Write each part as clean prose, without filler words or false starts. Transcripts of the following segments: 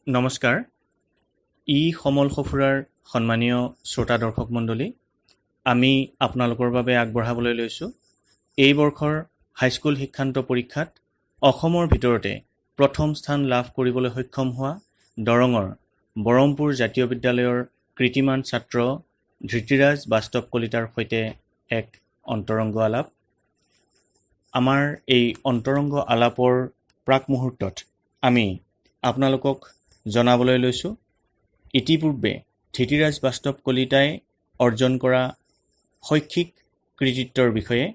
নমস্কাৰ। সমল সফুৰাৰ সন্মানীয় শ্ৰোতা দৰ্শক মণ্ডলী, আমি আপোনালোকৰ বাবে আগবঢ়াবলৈ লৈছোঁ এই বৰ্ষৰ হাইস্কুল শিক্ষান্ত পৰীক্ষাত অসমৰ ভিতৰতে প্ৰথম স্থান লাভ কৰিবলৈ সক্ষম হোৱা দৰঙৰ বৰমপুৰ জাতীয় বিদ্যালয়ৰ কৃতিমান ছাত্ৰ ধৃতিৰাজ বাস্তৱ কলিতাৰ সৈতে এক অন্তৰংগ আলাপ। আমাৰ এই অন্তৰংগ আলাপৰ প্ৰাক মুহূৰ্তত আমি আপোনালোকক জনাবলৈ লৈছোঁ ইতিপূৰ্বে ধৃতিৰাজ বাস্তৱ কলিতাই অৰ্জন কৰা শৈক্ষিক কৃতিত্বৰ বিষয়ে।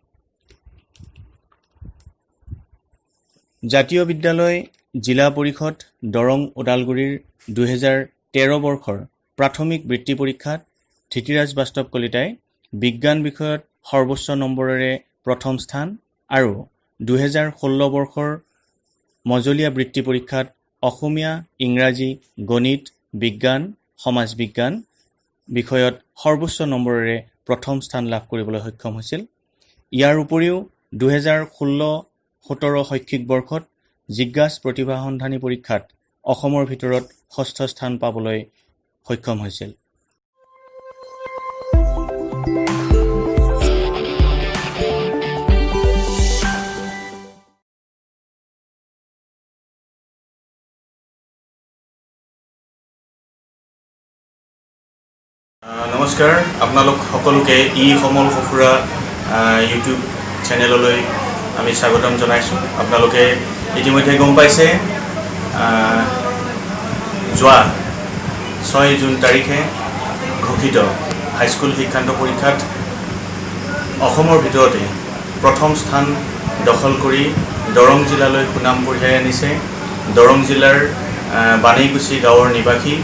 জাতীয় বিদ্যালয় জিলা পৰিষদ দৰং ওদালগুৰিৰ 2013 বৰ্ষৰ প্ৰাথমিক বৃত্তি পৰীক্ষাত ধৃতিৰাজ বাস্তৱ কলিতাই বিজ্ঞান বিষয়ত সৰ্বোচ্চ নম্বৰেৰে প্ৰথম স্থান আৰু 2016 বৰ্ষৰ মজলীয়া বৃত্তি পৰীক্ষাত অসমীয়া, ইংৰাজী, গণিত, বিজ্ঞান, সমাজ বিজ্ঞান বিষয়ত সৰ্বোচ্চ নম্বৰেৰে প্ৰথম স্থান লাভ কৰিবলৈ সক্ষম হৈছিল। ইয়াৰ উপৰিও 2016-17 শৈক্ষিক বৰ্ষত জিজ্ঞাস প্ৰতিভা সন্ধানী পৰীক্ষাত অসমৰ ভিতৰত ষষ্ঠ স্থান পাবলৈ সক্ষম হৈছিল। নমস্কাৰ, আপোনালোক সকলোকে সমল সফুৰা ইউটিউব চেনেললৈ আমি স্বাগতম জনাইছোঁ। আপোনালোকে ইতিমধ্যে গম পাইছে যোৱা 6 জুন তাৰিখে ঘোষিত হাইস্কুল শিক্ষান্ত পৰীক্ষাত অসমৰ ভিতৰতে প্ৰথম স্থান দখল কৰি দৰং জিলালৈ সুনাম কঢ়িয়াই আনিছে দৰং জিলাৰ বাণীকুছি গাঁৱৰ নিবাসী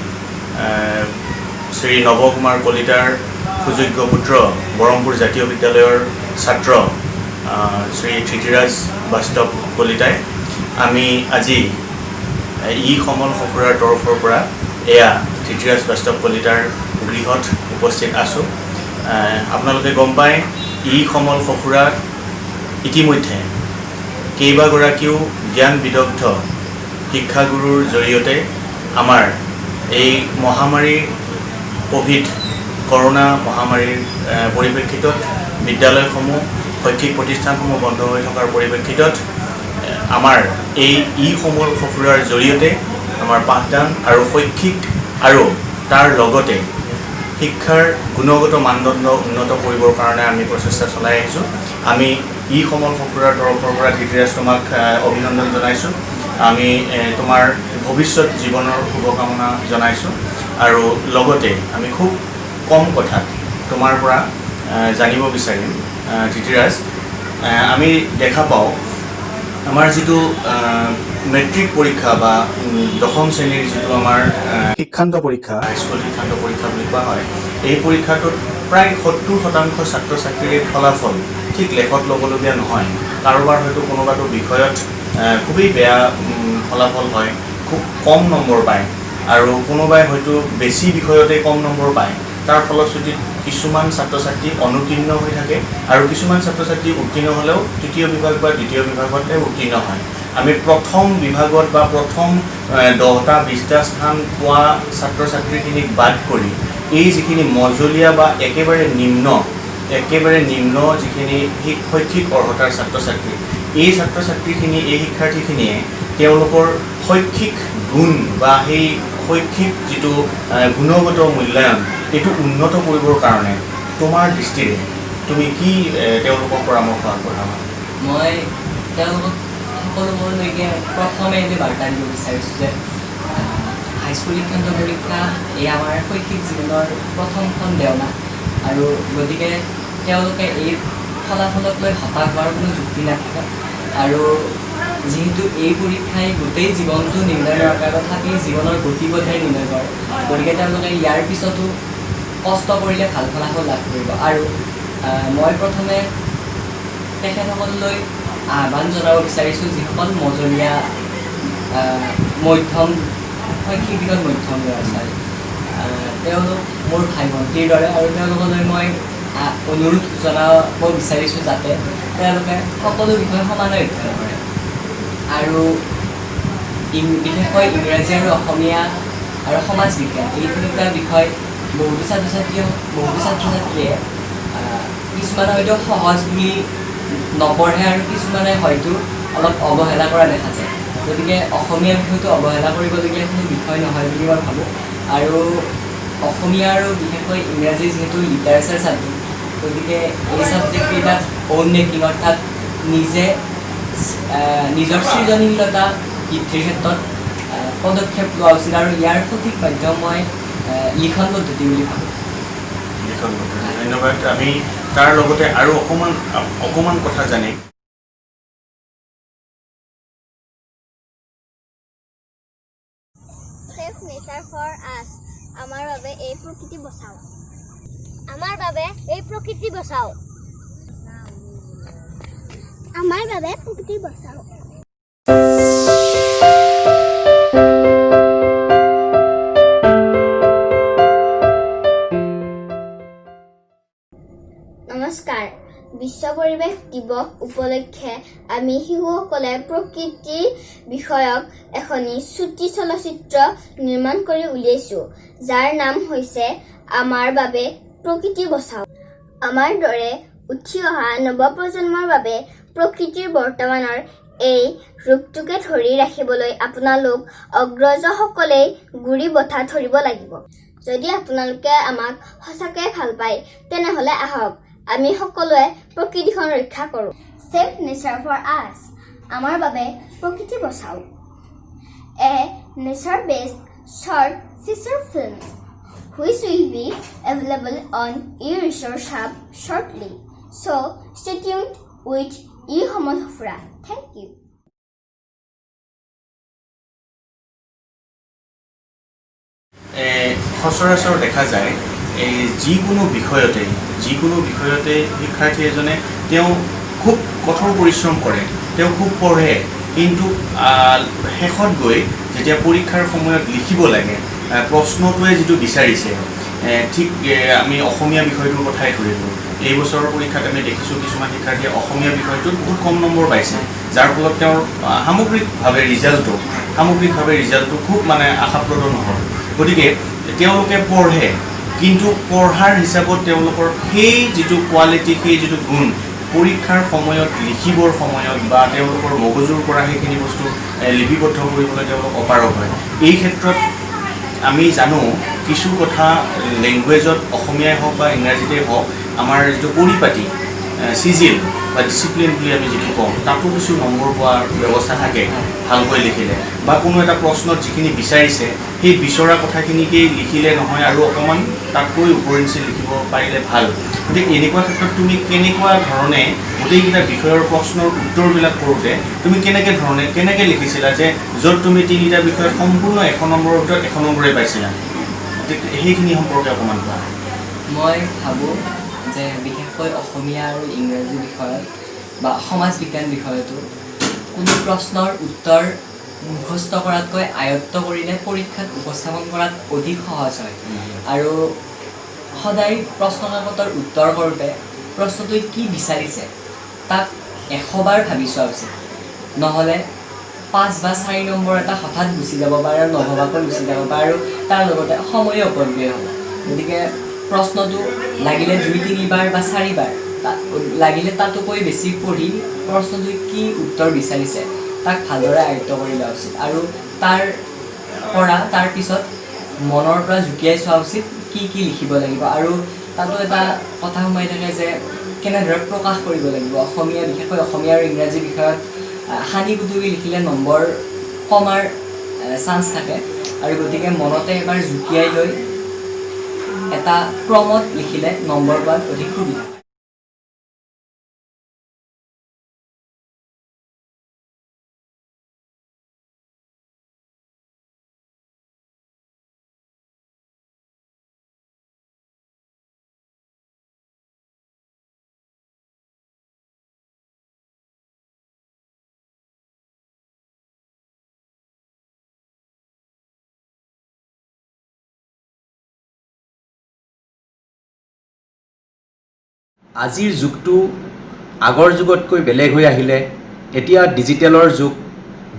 শ্ৰী নৱ কুমাৰ কলিতাৰ সুযোগ্য পুত্ৰ বৰমপুৰ জাতীয় বিদ্যালয়ৰ ছাত্ৰ শ্ৰী ধৃতিৰাজ বাস্তৱ কলিতাই। আমি আজি সমল সফুৰাৰ তৰফৰ পৰা এয়া ধৃতিৰাজ বাস্তৱ কলিতাৰ গৃহত উপস্থিত আছোঁ। আপোনালোকে গম পায় সমল সফুৰাত ইতিমধ্যে কেইবাগৰাকীও জ্ঞান বিদগ্ধ শিক্ষাগুৰুৰ জৰিয়তে আমাৰ এই মহামাৰীৰ কোভিড কৰোনা মহামাৰীৰ পৰিপ্ৰেক্ষিতত বিদ্যালয়সমূহ শৈক্ষিক প্ৰতিষ্ঠানসমূহ বন্ধ হৈ থকাৰ পৰিপ্ৰেক্ষিতত আমাৰ এই সমল সফুৰাৰ জৰিয়তে আমাৰ পাঠদান আৰু শৈক্ষিক আৰু তাৰ লগতে শিক্ষাৰ গুণগত মানদণ্ড উন্নত কৰিবৰ কাৰণে আমি প্ৰচেষ্টা চলাই আহিছোঁ। আমি সমল সফুৰাৰ তৰফৰ পৰা ধৃতিৰাজ তোমাক অভিনন্দন জনাইছোঁ। আমি তোমাৰ ভৱিষ্যত জীৱনৰ শুভকামনা জনাইছোঁ আৰু লগতে আমি খুব কম কথাত তোমাৰ পৰা জানিব বিচাৰিম ধৃতিৰাজ। আমি দেখা পাওঁ আমাৰ যিটো মেট্ৰিক পৰীক্ষা বা দশম শ্ৰেণীৰ যিটো আমাৰ শিক্ষান্ত পৰীক্ষা, হাইস্কুল শিক্ষান্ত পৰীক্ষা বুলি কোৱা হয়, এই পৰীক্ষাটোত প্ৰায় 70% ছাত্ৰ ছাত্ৰীৰ ফলাফল ঠিক লেখত ল'বলগীয়া নহয়। কাৰোবাৰ হয়তো কোনোবাটো বিষয়ত খুবেই বেয়া ফলাফল হয়, খুব কম নম্বৰ পায় আৰু কোনোবাই হয়তো বেছি বিষয়তে কম নম্বৰ পায়। তাৰ ফলশ্ৰুতিত কিছুমান ছাত্ৰ ছাত্ৰী অনুত্তীৰ্ণ হৈ থাকে আৰু কিছুমান ছাত্ৰ ছাত্ৰী উত্তীৰ্ণ হ'লেও তৃতীয় বিভাগ বা দ্বিতীয় বিভাগতে উত্তীৰ্ণ হয়। আমি প্ৰথম বিভাগত বা প্ৰথম 10টা 20টা স্থান পোৱা ছাত্ৰ ছাত্ৰীখিনিক বাদ কৰি এই যিখিনি মজলীয়া বা একেবাৰে নিম্ন যিখিনি শৈক্ষিক অৰ্হতাৰ ছাত্ৰ ছাত্ৰী, এই ছাত্ৰ ছাত্ৰীখিনি এই শিক্ষাৰ্থীখিনিয়ে তেওঁলোকৰ শৈক্ষিক গুণ বা সেই শৈক্ষিক যিটো গুণগত মূল্যায়ন এইটো উন্নত কৰিবৰ কাৰণে তোমাৰ দৃষ্টিৰে তুমি কি তেওঁলোকক পৰামৰ্শ আগবঢ়াবা? মই তেওঁলোকক সকলোলৈকে প্ৰথমে এনে বাৰ্তা দিব বিচাৰিছোঁ যে হাইস্কুল শিক্ষান্ত পৰীক্ষা এই আমাৰ শৈক্ষিক জীৱনৰ প্ৰথমখন দেওনা আৰু গতিকে তেওঁলোকে এই ফলাফলক লৈ হতাশ হোৱাৰ কোনো যুক্তি নাথাকে আৰু যিহেতু এই পৰীক্ষাই গোটেই জীৱনটো নিৰ্ণয় কৰাৰ তথাপি জীৱনৰ গতিপথে নিৰ্ণয় কৰে, গতিকে তেওঁলোকে ইয়াৰ পিছতো কষ্ট কৰিলে ভাল ফলাফল লাভ কৰিব। আৰু মই প্ৰথমে তেখেতসকললৈ আহ্বান জনাব বিচাৰিছোঁ যিসকল মজলীয়া মধ্যম শৈক্ষিক দিশত মধ্যম ল'ৰা ছোৱালী, তেওঁলোক মোৰ ভাই ভণ্টিৰ দৰে আৰু তেওঁলোকলৈ মই অনুৰোধ জনাব বিচাৰিছোঁ যাতে তেওঁলোকে সকলো বিষয় সমানে অধ্যয়ন কৰে আৰু বিশেষকৈ ইংৰাজী আৰু অসমীয়া আৰু সমাজ বিজ্ঞান এই তিনিটা বিষয় বহুতো ছাত্ৰ ছাত্ৰীয়ে কিছুমানে হয়তো সহজ বুলি নপঢ়ে আৰু কিছুমানে হয়তো অলপ অৱহেলা কৰা দেখা যায়। গতিকে অসমীয়া বিষয়টো অৱহেলা কৰিবলগীয়া কোনো বিষয় নহয় বুলি মই ভাবোঁ। আৰু অসমীয়া আৰু বিশেষকৈ ইংৰাজী যিহেতু লিটাৰেচাৰ ছাবজেক্ট, গতিকে এই ছাবজেক্টকেইটাত অ'ন মেকিং অৰ্থাৎ নিজৰ সৃজনীশীলতা বৃদ্ধিৰ ক্ষেত্ৰত পদক্ষেপ লোৱা উচিত আৰু ইয়াৰ সঠিক মাধ্যম মই লিখন পদ্ধতি বুলি ভাবোঁ। লিখন পদ্ধতি, ধন্যবাদ। আমি তাৰ লগতে আৰু অকণমান কথা জানিম। Save nature for us. আমাৰ বাবে এই প্ৰকৃতি বচাও। আমাৰ বাবে এই প্ৰকৃতি বচাও। আমাৰ বাবে প্ৰকৃতি বচাও। নমস্কাৰ। বিশ্ব পৰিৱেশ দিৱস উপলক্ষে আমি শিশুসকলে প্ৰকৃতি বিষয়ক এখনি চুটি চলচ্চিত্ৰ নিৰ্মাণ কৰি উলিয়াইছোঁ, যাৰ নাম হৈছে আমাৰ বাবে প্ৰকৃতি বচাও। আমাৰ দৰে উঠি অহা নৱপ্ৰজন্মৰ বাবে প্ৰকৃতিৰ বৰ্তমানৰ এই ৰূপটোকে ধৰি ৰাখিবলৈ আপোনালোক অগ্ৰজসকলেই গুৰি বঠা ধৰিব লাগিব। যদি আপোনালোকে আমাক সঁচাকৈ ভাল পায় তেনেহ'লে আহক আমি সকলোৱে প্ৰকৃতিখন ৰক্ষা কৰোঁ। Save nature for us. আমাৰ বাবে প্ৰকৃতি বচাও। A nature-based short feature film which will be available on e-resource hub shortly. So stay tuned with e-Homol Hofra. Thank you. সচৰাচৰ দেখা যায় এই যিকোনো বিষয়তে শিক্ষাৰ্থী এজনে তেওঁ খুব কঠোৰ পৰিশ্ৰম কৰে, তেওঁ খুব পঢ়ে, কিন্তু শেষত গৈ যেতিয়া পৰীক্ষাৰ সময়ত লিখিব লাগে প্ৰশ্নটোৱে যিটো বিচাৰিছে, ঠিক আমি অসমীয়া বিষয়টোৰ কথাই ধৰিলোঁ। এই বছৰৰ পৰীক্ষাত আমি দেখিছোঁ কিছুমান শিক্ষাৰ্থীয়ে অসমীয়া বিষয়টোত বহুত কম নম্বৰ পাইছে, যাৰ ফলত তেওঁৰ সামগ্ৰিকভাৱে ৰিজাল্টটো খুব আশাপ্ৰদ নহ'ল। গতিকে তেওঁলোকে পঢ়ে, কিন্তু পঢ়াৰ হিচাপত তেওঁলোকৰ সেই যিটো কোৱালিটি, সেই যিটো গুণ পৰীক্ষাৰ সময়ত লিখিবৰ সময়ত বা তেওঁলোকৰ মগজুৰ পৰা সেইখিনি বস্তু লিপিবদ্ধ কৰিবলৈ তেওঁলোক অপাৰগ হয়। এই ক্ষেত্ৰত আমি জানো কিছু কথা লেংগুৱেজত অসমীয়াই হওক বা ইংৰাজীতেই হওক আমাৰ যিটো পৰিপাটি চিজিল বা ডিচিপ্লিন বুলি আমি যিটো কওঁ, তাতো কিছু নম্বৰ পোৱাৰ ব্যৱস্থা থাকে ভালকৈ লিখিলে, বা কোনো এটা প্ৰশ্নত যিখিনি বিচাৰিছে সেই বিচৰা কথাখিনিকেই লিখিলে নহয় আৰু অকণমান তাতকৈ ওপৰিঞ্চি লিখিব পাৰিলে ভাল। গতিকে এনেকুৱা ক্ষেত্ৰত তুমি কেনেকুৱা ধৰণে গোটেইকেইটা বিষয়ৰ প্ৰশ্নৰ উত্তৰবিলাক কৰোঁতে তুমি কেনেকৈ লিখিছিলা যে য'ত তুমি তিনিটা বিষয়ত সম্পূৰ্ণ 100 নম্বৰৰ ভিতৰত 100 নম্বৰে পাইছিলা? সেইখিনি সম্পৰ্কে অকণমান কোৱা। মই ভাবোঁ যে বিশেষকৈ অসমীয়া আৰু ইংৰাজী বিষয়ত বা সমাজ বিজ্ঞান বিষয়তো কোনো প্ৰশ্নৰ উত্তৰ মুখস্থ কৰাতকৈ আয়ত্ত কৰিলে পৰীক্ষাত উপস্থাপন কৰাত অধিক সহজ হয়। আৰু সদায় প্ৰশ্ন কাকতৰ উত্তৰ কৰোঁতে প্ৰশ্নটোৱে কি বিচাৰিছে তাক 100 বাৰ ভাবি চোৱা উচিত, নহ'লে 5 বা 4 নম্বৰ এটা হঠাৎ গুচি যাব পাৰে আৰু নভবাকৈ গুচি যাব পাৰে আৰু তাৰ লগতে সময়ো অপব্যয় হ'ব। গতিকে প্ৰশ্নটো লাগিলে 2-3 বাৰ বা 4 বাৰ লাগিলে তাতোকৈ বেছি পঢ়ি প্ৰশ্নটোৱে কি উত্তৰ বিচাৰিছে তাক ভালদৰে আয়ত্ত কৰি লোৱা উচিত আৰু তাৰ পিছত মনৰ পৰা জুকিয়াই চোৱা উচিত কি লিখিব লাগিব। আৰু তাতো এটা কথা সোমাই থাকে যে কেনেদৰে প্ৰকাশ কৰিব লাগিব। বিশেষকৈ অসমীয়া আৰু ইংৰাজী বিষয়ত সানি কুটুকি লিখিলে নম্বৰ কমাৰ চান্স থাকে, আৰু গতিকে মনতে এবাৰ জুকিয়াই লৈ এটা ক্ৰমত লিখিলে নম্বৰ পোৱাত অধিক সুবিধা। আজিৰ যুগটো আগৰ যুগতকৈ বেলেগ হৈ আহিলে। এতিয়া ডিজিটেলৰ যুগ,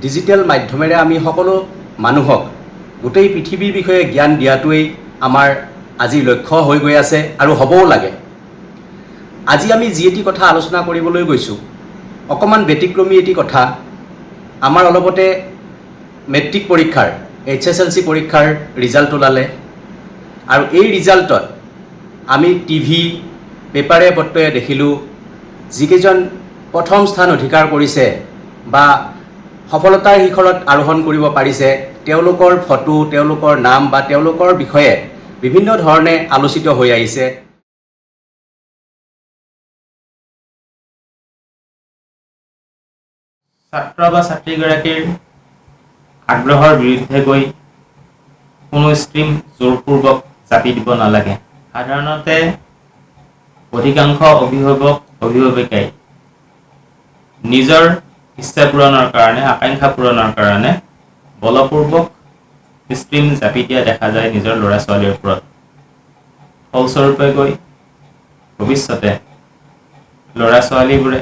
ডিজিটেল মাধ্যমেৰে আমি সকলো মানুহক গোটেই পৃথিৱীৰ বিষয়ে জ্ঞান দিয়াটোৱেই আমাৰ আজি লক্ষ্য হৈ গৈ আছে আৰু হ'বও লাগে। আজি আমি যি এটি কথা আলোচনা কৰিবলৈ গৈছোঁ, অকণমান ব্যতিক্ৰমী এটি কথা। আমাৰ অলপতে মেট্ৰিক পৰীক্ষাৰ HSLC পৰীক্ষাৰ ৰিজাল্ট ওলালে আৰু এই ৰিজাল্টত আমি টিভি পেপাৰে পত্ৰয়ে দেখিলোঁ যিকেইজন প্ৰথম স্থান অধিকাৰ কৰিছে বা সফলতাৰ শিখৰত আৰোহণ কৰিব পাৰিছে তেওঁলোকৰ ফটো, তেওঁলোকৰ নাম বা তেওঁলোকৰ বিষয়ে বিভিন্ন ধৰণে আলোচিত হৈ আহিছে। ছাত্ৰ বা ছাত্ৰীগৰাকীৰ আগ্ৰহৰ বিৰুদ্ধে গৈ কোনো ষ্ট্ৰীম জোৰপূৰ্বক জাপি দিব নালাগে। সাধাৰণতে অধিকাংশ অভিভাৱিকাই নিজৰ ইচ্ছা পূৰণৰ কাৰণে, আকাংক্ষা পূৰণৰ কাৰণে বলপূৰ্বক ষ্ট্ৰীম জাপি দিয়া দেখা যায় নিজৰ ল'ৰা ছোৱালীৰ ওপৰত। ফলস্বৰূপে গৈ ভৱিষ্যতে ল'ৰা ছোৱালীবোৰে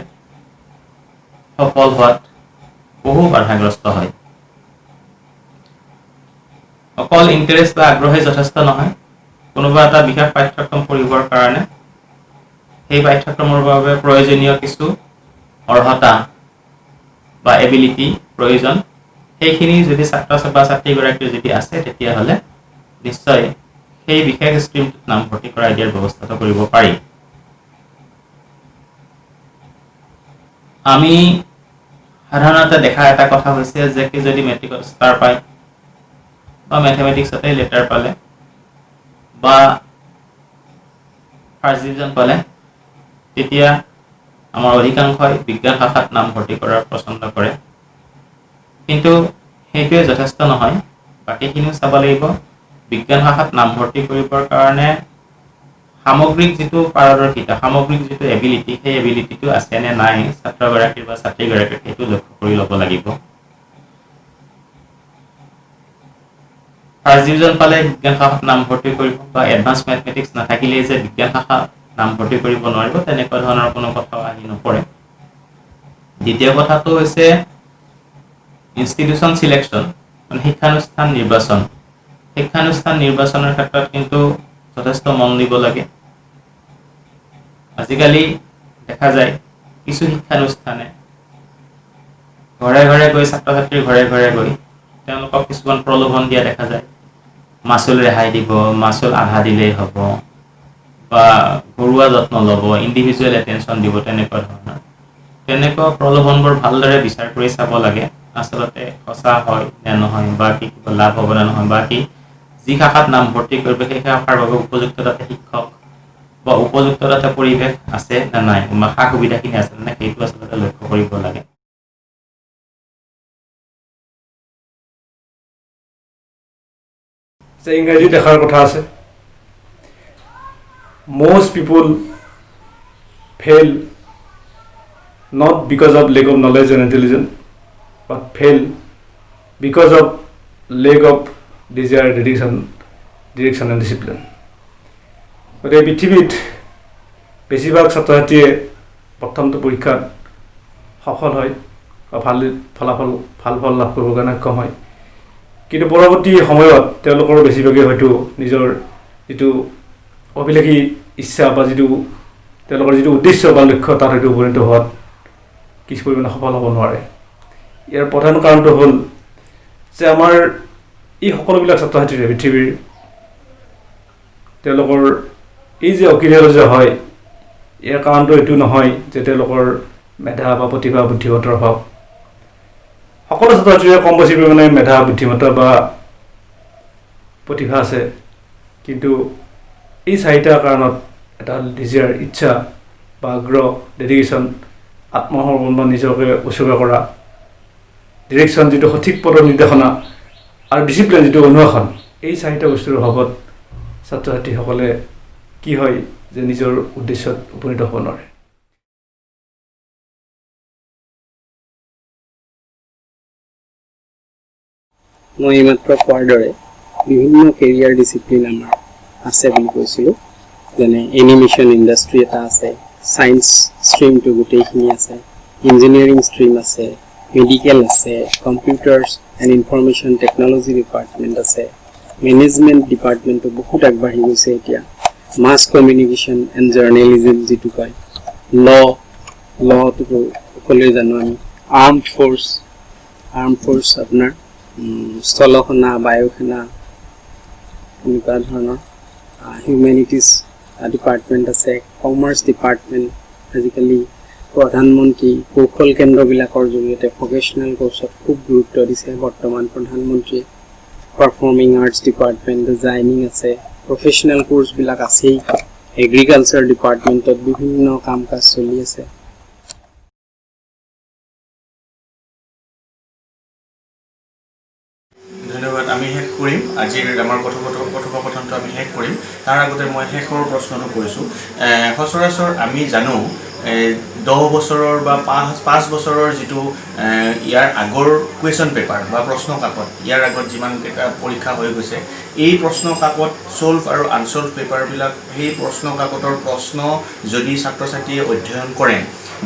সফল হোৱাত বহু বাধাগ্ৰস্ত হয়। অকল ইণ্টাৰেষ্ট বা আগ্ৰহে যথেষ্ট নহয়। কোনোবা এটা বিশেষ পাঠ্যক্ৰম পঢ়িবৰ কাৰণে সেই পাঠ্যক্ৰমৰ বাবে প্ৰয়োজনীয় কিছু অৰ্হতা বা এবিলিটি প্ৰয়োজন, সেইখিনি যদি ছাত্ৰ বা ছাত্ৰীগৰাকীৰ যদি আছে তেতিয়াহ'লে নিশ্চয় সেই বিশেষ ষ্ট্ৰীমটোত নামভৰ্তি কৰাই দিয়াৰ ব্যৱস্থাটো কৰিব পাৰি। আমি সাধাৰণতে দেখা এটা কথা হৈছে যে যদি মেট্ৰিকত ষ্টাৰ পায় বা মেথমেটিক্সতে লেটাৰ পালে বা ফাৰ্ষ্ট ডিভিজন পালে তেতিয়া আমাৰ অধিকাংশই বিজ্ঞান শাখাত নামভৰ্তি কৰাৰ পচন্দ কৰে। কিন্তু সেইটোৱে যথেষ্ট নহয়, বাকীখিনিও চাব লাগিব। বিজ্ঞান শাখাত নামভৰ্তি কৰিবৰ কাৰণে সামগ্ৰিক যিটো পাৰদৰ্শিতা, সামগ্ৰিক যিটো এবিলিটি, সেই এবিলিটিটো আছে নে নাই ছাত্ৰগৰাকীৰ বা ছাত্ৰীগৰাকীৰ সেইটো লক্ষ্য কৰি ল'ব লাগিব। ফাৰ্ষ্ট ডিভিজন পালে বিজ্ঞান শাখাত নামভৰ্তি কৰিব বা এডভান্স মেথমেটিক্স নাথাকিলেই যে বিজ্ঞান শাখাত নামভৰ্তি কৰিব নোৱাৰিব তেনেকুৱা ধৰণৰ কোনো কথাও আহি নপৰে। দ্বিতীয় কথাটো হৈছে ইনষ্টিটিউচন চিলেকশ্যন, মানে শিক্ষানুষ্ঠান নিৰ্বাচন। শিক্ষানুষ্ঠান নিৰ্বাচনৰ ক্ষেত্ৰত কিন্তু যথেষ্ট মন দিব লাগে। আজিকালি দেখা যায় কিছু শিক্ষানুষ্ঠানে ঘৰে ঘৰে গৈ, ছাত্ৰ ছাত্ৰীৰ ঘৰে ঘৰে গৈ তেওঁলোকক কিছুমান প্ৰলোভন দিয়া দেখা যায়। মাচুল ৰেহাই দিব, মাচুল আধা দিলেই হ'ব, বা ঘৰুৱা যত্ন ল'ব, ইণ্ডিভিজুৱেল এটেনশ্যন দিব, তেনেকুৱা প্ৰলোভনবোৰ ভালদৰে বিচাৰ কৰি চাব লাগে আচলতে সঁচা হয় নে নহয়, বা কি কিবা লাভ হ'ব নে নহয়, বা কি যি শাখাত নামভৰ্তি কৰিব সেই শাখাৰ বাবে উপযুক্ত তাতে শিক্ষক বা উপযুক্ত তাতে পৰিৱেশ আছে নে নাই, বা সা সুবিধাখিনি আছে নে নাই, সেইটো আচলতে লক্ষ্য কৰিব লাগে। যে ইংৰাজী দেখাৰ কথা আছে। Most people fail not because of lack of knowledge and intelligence, but fail because of lack of desire, direction and discipline. গতিকে পৃথিৱীত বেছিভাগ ছাত্ৰ ছাত্ৰীয়ে প্ৰথমটো পৰীক্ষাত সফল হয় বা ভাল ফল লাভ কৰিবৰ কাৰণে সক্ষম হয়, কিন্তু পৰৱৰ্তী সময়ত তেওঁলোকৰ বেছিভাগে হয়তো নিজৰ যিটো অভিলাষী ইচ্ছা বা যিটো তেওঁলোকৰ যিটো উদ্দেশ্য বা লক্ষ্য তাত হয়তো উপনীত হোৱাত কিছু পৰিমাণে সফল হ'ব নোৱাৰে। ইয়াৰ প্ৰধান কাৰণটো হ'ল যে আমাৰ এই সকলোবিলাক ছাত্ৰ ছাত্ৰীৰে পৃথিৱীৰ তেওঁলোকৰ এই যে অকৃতকাৰ্য হয়, ইয়াৰ কাৰণটো এইটো নহয় যে তেওঁলোকৰ মেধা বা প্ৰতিভা বুদ্ধিমত্তাৰ অভাৱ। সকলো ছাত্ৰ ছাত্ৰীৰে কম বেছি পৰিমাণে মেধা, বুদ্ধিমত্তা বা প্ৰতিভা আছে, কিন্তু এই চাৰিটা কাৰণত এটা হ'ল ডিজায়াৰ, ইচ্ছা বা আগ্ৰহ, ডেডিকেশ্যন, আত্মসমৰ্পণ বা নিজকে উচৰ্গা কৰা, ডিৰেকশ্যন যিটো সঠিক পথ নিৰ্দেশনা, আৰু ডিচিপ্লিন যিটো অনুশাসন। এই চাৰিটা বস্তুৰ অভাৱত ছাত্ৰ ছাত্ৰীসকলে কি হয় যে নিজৰ উদ্দেশ্যত উপনীত হ'ব নোৱাৰে। মই এইমাত্ৰ কোৱাৰ দৰে বিভিন্ন কেৰিয়াৰ ডিচিপ্লিন আমাৰ আছে বুলি কৈছিলোঁ, যেনে এনিমেশ্যন ইণ্ডাষ্ট্ৰি এটা আছে, ছায়েন্স ষ্ট্ৰীমটো গোটেইখিনি আছে, ইঞ্জিনিয়াৰিং ষ্ট্ৰীম আছে, মেডিকেল আছে, computers and information technology department আছে, মেনেজমেণ্ট ডিপাৰ্টমেণ্টটো বহুত আগবাঢ়ি গৈছে এতিয়া, মাছ কমিউনিকেশ্যন এণ্ড জাৰ্নেলিজিম যিটো কয়, লটোতো সকলোৱে জানো আমি, আৰ্ম ফ'ৰ্চ আপোনাৰ স্থলসেনা, বায়ুসেনা, এনেকুৱা ধৰণৰ হিউমেনিটিজ ডিপাৰ্টমেণ্ট আছে, কমাৰ্চ ডিপাৰ্টমেণ্ট, আজিকালি প্ৰধানমন্ত্ৰী কৌশল কেন্দ্ৰবিলাকৰ জৰিয়তে ভকেশ্যনেল কোৰ্চত খুব গুৰুত্ব দিছে বৰ্তমান প্ৰধানমন্ত্ৰীয়ে, পাৰফৰ্মিং আৰ্টছ ডিপাৰ্টমেণ্ট, ডিজাইনিং আছে, প্ৰফেশ্যনেল কোৰ্চবিলাক আছেই, এগ্ৰিকালচাৰ ডিপাৰ্টমেণ্টত বিভিন্ন কাম কাজ চলি আছে। ধন্যবাদ। আমি শেষ কৰিম আজিৰ আমাৰ কথোপকথনটো আমি শেষ কৰিম। তাৰ আগতে মই শেষৰ প্ৰশ্নটো কৰিছোঁ। সচৰাচৰ আমি জানো 10 বছৰৰ বা 5 বছৰৰ যিটো ইয়াৰ আগৰ কুৱেশ্যন পেপাৰ বা প্ৰশ্ন কাকত, ইয়াৰ আগত যিমানকেইটা পৰীক্ষা হৈ গৈছে, এই প্ৰশ্ন কাকত ছল্ভ আৰু আনছল্ভ পেপাৰবিলাক, সেই প্ৰশ্ন কাকতৰ প্ৰশ্ন যদি ছাত্ৰ ছাত্ৰীয়ে অধ্যয়ন কৰে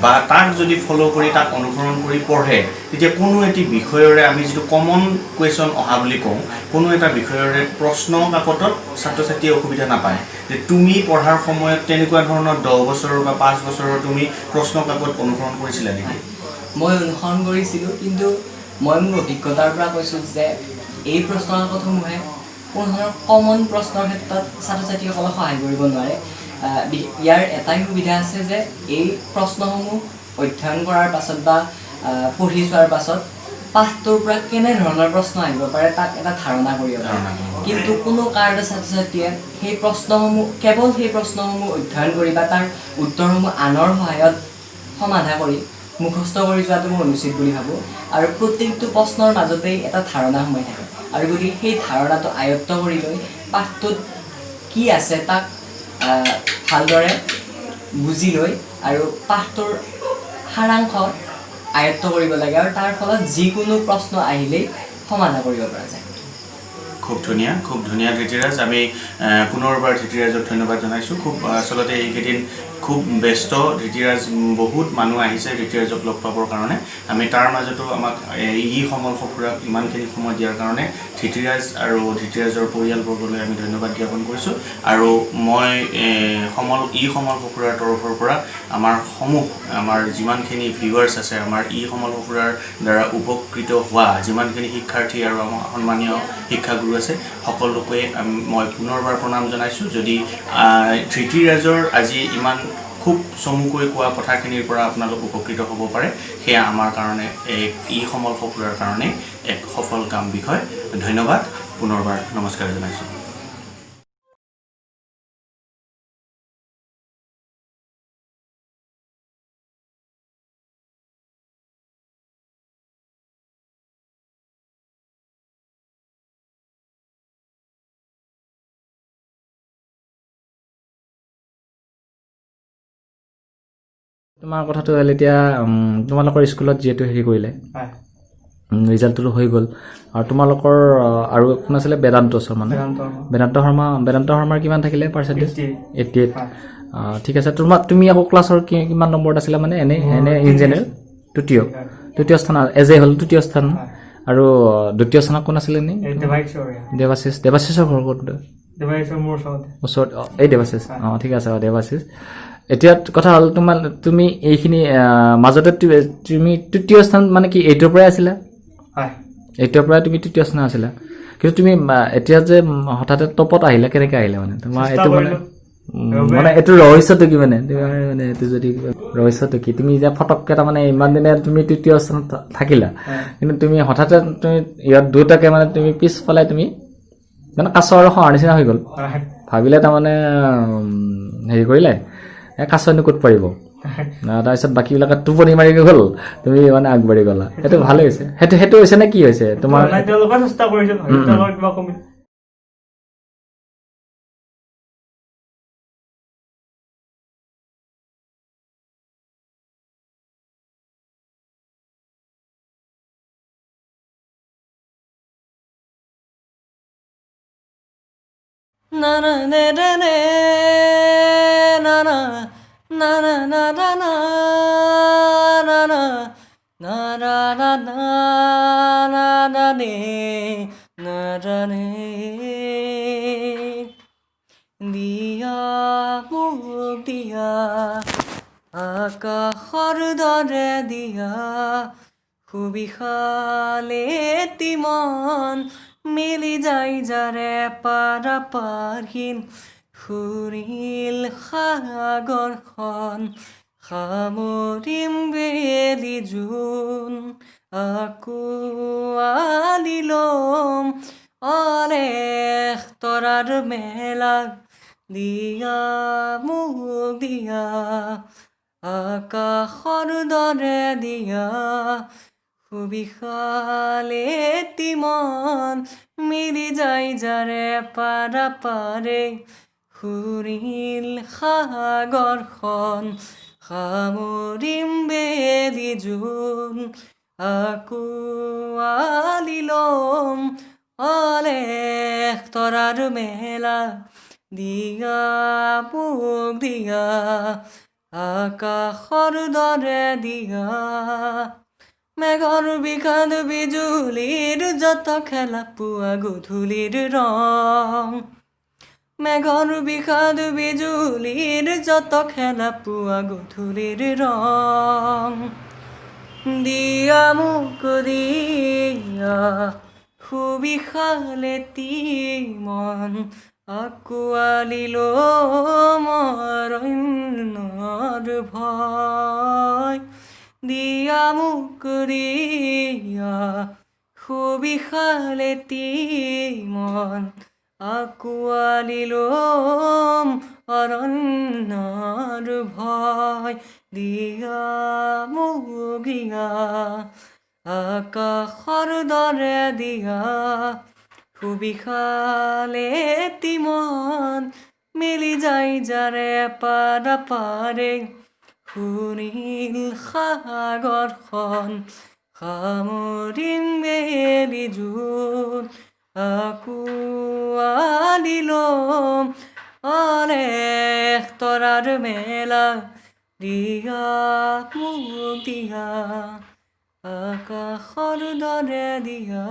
বা তাক যদি ফ'ল' কৰি তাক অনুসৰণ কৰি পঢ়ে, তেতিয়া কোনো এটি বিষয়ৰে আমি যিটো কমন কুৱেশ্যন অহা বুলি কওঁ, কোনো এটা বিষয়ৰে প্ৰশ্ন কাকতত ছাত্ৰ ছাত্ৰীয়ে অসুবিধা নাপায়। যে তুমি পঢ়াৰ সময়ত তেনেকুৱা ধৰণৰ 10 বছৰৰ বা 5 বছৰৰ তুমি প্ৰশ্ন কাকত অনুসৰণ কৰিছিলা নেকি? মই অনুসৰণ কৰিছিলোঁ, কিন্তু মই মোৰ অভিজ্ঞতাৰ পৰা কৈছোঁ যে এই প্ৰশ্ন কাকতসমূহে কোনো ধৰণৰ কমন প্ৰশ্নৰ ক্ষেত্ৰত ছাত্ৰ ছাত্ৰীসকলক সহায় কৰিব নোৱাৰে। ইয়াৰ এটাই সুবিধা আছে যে এই প্ৰশ্নসমূহ অধ্যয়ন কৰাৰ পাছত বা পঢ়ি চোৱাৰ পাছত পাঠটোৰ পৰা কেনেধৰণৰ প্ৰশ্ন আহিব পাৰে তাক এটা ধাৰণা কৰিব পাৰে। কিন্তু কোনো কাৰণতে ছাত্ৰ ছাত্ৰীয়ে কেৱল সেই প্ৰশ্নসমূহ অধ্যয়ন কৰি বা তাৰ উত্তৰসমূহ আনৰ সহায়ত সমাধা কৰি মুখস্থ কৰি যোৱাটো মই অনুচিত বুলি ভাবোঁ। আৰু প্ৰত্যেকটো প্ৰশ্নৰ মাজতেই এটা ধাৰণা সোমাই থাকে, আৰু গতিকে সেই ধাৰণাটো আয়ত্ত কৰি লৈ পাঠটোত কি আছে তাক ভালদৰে বুজি লৈ আৰু পাঠটোৰ সাৰাংশ আয়ত্ত কৰিব লাগে, আৰু তাৰ ফলত যিকোনো প্ৰশ্ন আহিলেই সমাধান কৰিব পৰা যায়। খুব ধুনীয়া ধৃতিৰাজ। আমি পুনৰবাৰ ধৃতিৰাজক ধন্যবাদ জনাইছোঁ। আচলতে এইকেইদিন খুব ব্যস্ত ধৃতিৰাজ, বহুত মানুহ আহিছে ধৃতিৰাজক লগ পাবৰ কাৰণে। আমি তাৰ মাজতো আমাক সমল সফুৰাক ইমানখিনি সময় দিয়াৰ কাৰণে ধৃতিৰাজ আৰু ধৃতিৰাজৰ পৰিয়ালবৰ্গলৈ আমি ধন্যবাদ জ্ঞাপন কৰিছোঁ। আৰু মই সমল সফুৰাৰ তৰফৰ পৰা আমাৰ যিমানখিনি ভিউৱাৰ্ছ আছে, আমাৰ সমল সফুৰাৰ দ্বাৰা উপকৃত হোৱা যিমানখিনি শিক্ষাৰ্থী আৰু আমাৰ সন্মানীয় শিক্ষাগুৰু আছে, সকলোকে মই পুনৰবাৰ প্ৰণাম জনাইছোঁ। যদি ধৃতিৰাজৰ আজি ইমান খুব চমুকৈ কোৱা কথাখিনিৰ পৰা আপোনালোক উপকৃত হ'ব পাৰে, সেয়া আমাৰ কাৰণে সমল সফুৰাৰ কাৰণে এক সফল কাম বিষয়। ধন্যবাদ, পুনৰবাৰ নমস্কাৰ জনাইছোঁ। তোমাৰ কথাটো হ'ল এতিয়া তোমালোকৰ স্কুলত যিহেতু হেৰি কৰিলে, ৰিজাল্টটো হৈ গ'ল, আৰু তোমালোকৰ আৰু কোন আছিলে? বেদান্ত শৰ্মাৰ কিমান থাকিলে পাৰ্চেণ্টেজ? 88। ঠিক আছে। তুমি আকৌ ক্লাছৰ কিমান নম্বৰত আছিলা? মানে এনে ইন জেনেৰেল তৃতীয় স্থান এজে হ'ল তৃতীয় স্থান। আৰু দ্বিতীয় স্থানত কোন আছিলে নি? দেৱাশিষৰ ঘৰ ক'ত? ওচৰত এই দেৱাশিষ। ঠিক আছে, দেৱাশিষ। এতিয়া কথা হ'ল তুমি এইখিনি মাজতে তুমি তৃতীয় স্থান মানে কি 8ৰ পৰাই আছিলা? 8ৰ পৰাই তুমি তৃতীয় স্থান আছিলা, কিন্তু তুমি এতিয়া যে হঠাৎ টপত আহিলা, কেনেকৈ আহিলা? মানে তোমাৰ এইটো মানে এইটো ৰহস্যটো কি? মানে এইটো যদি ৰহস্যটো কি? তুমি যে ফটককৈ তাৰমানে ইমান দিনে তুমি তৃতীয় স্থানত থাকিলা, কিন্তু তুমি হঠাৎ তুমি ইয়াত দুটাকে মানে তুমি পিছ পেলাই তুমি মানে কাছ আৰু শহাৰ নিচিনা হৈ গ'ল। ভাবিলে তাৰমানে হেৰি কৰিলে, কাছনো ক'ত পাৰিব, তাৰপিছত বাকীবিলাকে টোপনি মাৰি গ'ল, তুমি মানে আগবাঢ়ি গ'লা। সেইটো ভালে হৈছে। সেইটো হৈছে নে কি হৈছে তোমাৰ? na na na na na na na na na na na na na na na নাজানে নাজানে দিয়া মোক দিয়া আকাশৰ দৰে দিয়া সুবিশালে তিমন মিলি যায় যাৰে পাৰাপাৰহীন সুৰীল সাগৰখন সামৰিম বেলি জোন আঁকোৱালি ল'ম অলেখ তৰাৰ মেলা দিয়া মোক দিয়া আকাশৰ দৰে দিয়া সুবিশালে তিমন মিলি যায় যাৰে পাৰাপাৰে সুৰীল সাগৰখন সামৰিম বেলি জোন আঁকোৱালি ল'ম অলেখ তৰাৰ মেলা দিয়া মোক দিয়া আকাশৰ দৰে দিয়া মেঘৰ বিষাদ বিজুলীৰ যত খেলা পুৱা গধূলিৰ ৰং মেঘৰ বিষাদ বিজুলীৰ যত খেলা পুৱা গধূলিৰ ৰং দিয়া মোক দিয়া সুবিশালে তিমন আঁকোৱালি ল'ম অৰণ্যৰ ভয় দিয়া মোক দিয়া সুবিশালে তিমন আঁকোৱালি ল'ম অৰণ্যৰ ভয় দিয়া মোক দিয়া আকাশৰ দৰে দিয়া সুবিশালে তিমন মিলি যায় যাৰে পাৰাপাৰে সুনীল সাগৰখন সামৰিম বেলি জোন আঁকোৱালি ল'ম অলেখ তৰাৰ মেলা দিয়া মোক দিয়া আকাশৰ দৰে দিয়া